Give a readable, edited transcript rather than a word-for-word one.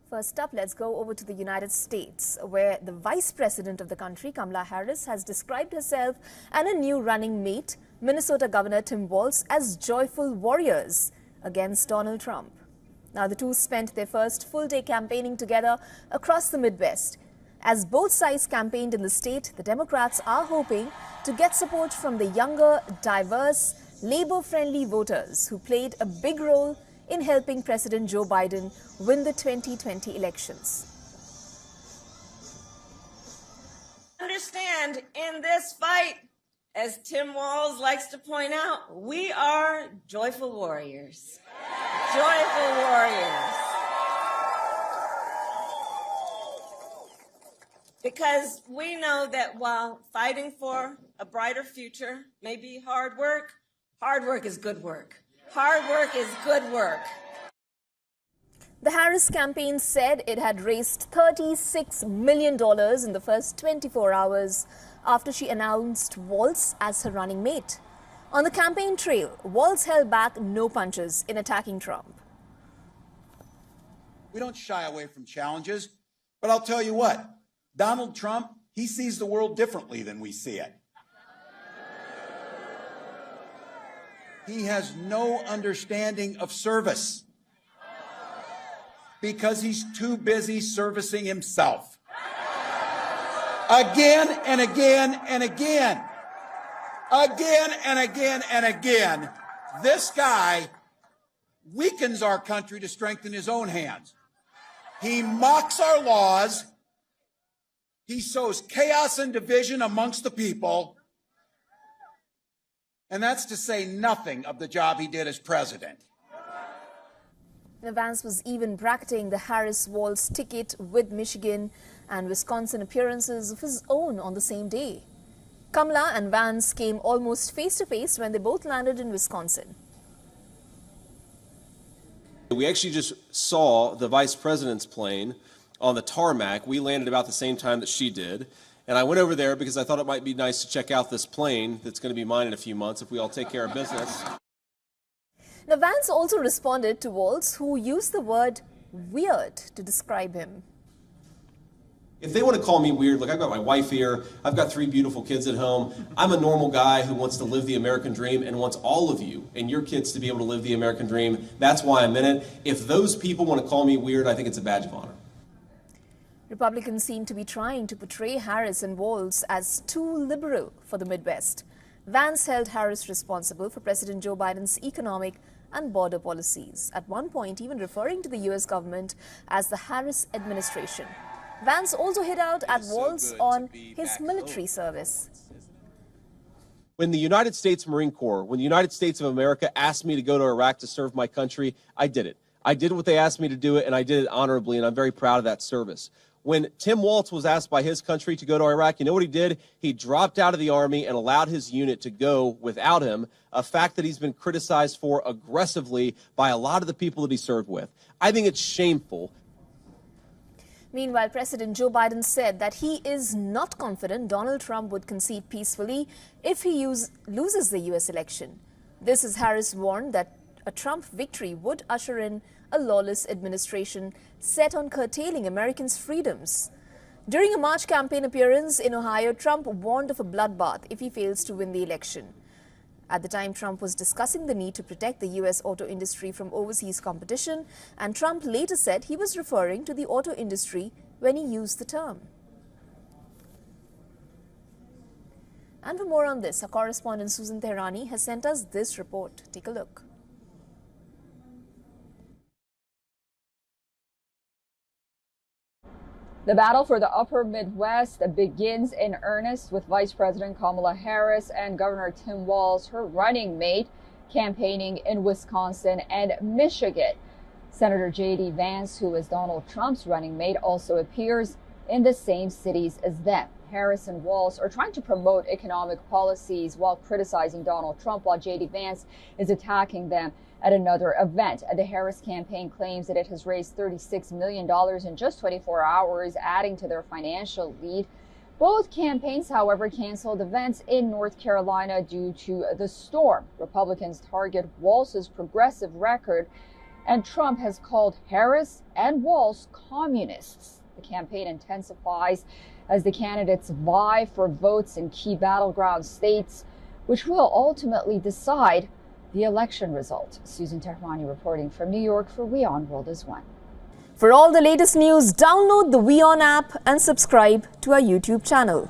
First up, let's go over to the United States, where the Vice President of the country, Kamala Harris, has described herself and a new running mate, Minnesota Governor Tim Walz, as joyful warriors against Donald Trump. Now, the two spent their first full-day campaigning together across the Midwest. As both sides campaigned in the state, the Democrats are hoping to get support from the younger, diverse, labor-friendly voters who played a big role in helping President Joe Biden win the 2020 elections. Understand, in this fight, as Tim Walz likes to point out, we are joyful warriors. Joyful warriors. Because we know that while fighting for a brighter future may be hard work is good work. Hard work is good work. The Harris campaign said it had raised $36 million in the first 24 hours after she announced Walz as her running mate. On the campaign trail, Walz held back no punches in attacking Trump. We don't shy away from challenges, but I'll tell you what, Donald Trump, he sees the world differently than we see it. He has no understanding of service because he's too busy servicing himself. Again and again and again. Again and again and again. This guy weakens our country to strengthen his own hands. He mocks our laws. He sows chaos and division amongst the people. And that's to say nothing of the job he did as president. Vance was even bracketing the Harris-Walz ticket with Michigan and Wisconsin appearances of his own on the same day. Kamala and Vance came almost face-to-face when they both landed in Wisconsin. We actually just saw the vice president's plane on the tarmac. We landed about the same time that she did. And I went over there because I thought it might be nice to check out this plane that's going to be mine in a few months if we all take care of business. Now, Vance also responded to Walz, who used the word weird to describe him. If they want to call me weird, look, I've got my wife here. I've got 3 beautiful kids at home. I'm a normal guy who wants to live the American dream and wants all of you and your kids to be able to live the American dream. That's why I'm in it. If those people want to call me weird, I think it's a badge of honor. Republicans seem to be trying to portray Harris and Walz as too liberal for the Midwest. Vance held Harris responsible for President Joe Biden's economic and border policies, at one point even referring to the U.S. government as the Harris administration. Vance also hit out at Walz on his military service. When the United States Marine Corps, when the United States of America asked me to go to Iraq to serve my country, I did it. I did what they asked me to do it, and I did it honorably, and I'm very proud of that service. When Tim Walz was asked by his country to go to Iraq, you know what he did? He dropped out of the Army and allowed his unit to go without him, a fact that he's been criticized for aggressively by a lot of the people that he served with. I think it's shameful. Meanwhile, President Joe Biden said that he is not confident Donald Trump would concede peacefully if he loses the U.S. election. This as Harris warned that a Trump victory would usher in a lawless administration set on curtailing Americans' freedoms. During a March campaign appearance in Ohio, Trump warned of a bloodbath if he fails to win the election. At the time, Trump was discussing the need to protect the U.S. auto industry from overseas competition, and Trump later said he was referring to the auto industry when he used the term. And for more on this, our correspondent Susan Tehrani has sent us this report. Take a look. The battle for the upper Midwest begins in earnest with Vice President Kamala Harris and Governor Tim Walz, her running mate, campaigning in Wisconsin and Michigan. Senator J.D. Vance, who is Donald Trump's running mate, also appears in the same cities as them. Harris and Walz are trying to promote economic policies while criticizing Donald Trump, while J.D. Vance is attacking them at another event. The Harris campaign claims that it has raised $36 million in just 24 hours, adding to their financial lead. Both campaigns, however, canceled events in North Carolina due to the storm. Republicans target Walz's progressive record And Trump has called Harris and Walz communists. The campaign intensifies as the candidates vie for votes in key battleground states, which will ultimately decide the election result. Susan Tehmani reporting from New York for WION World is One. For all the latest news, download the WION app and subscribe to our YouTube channel.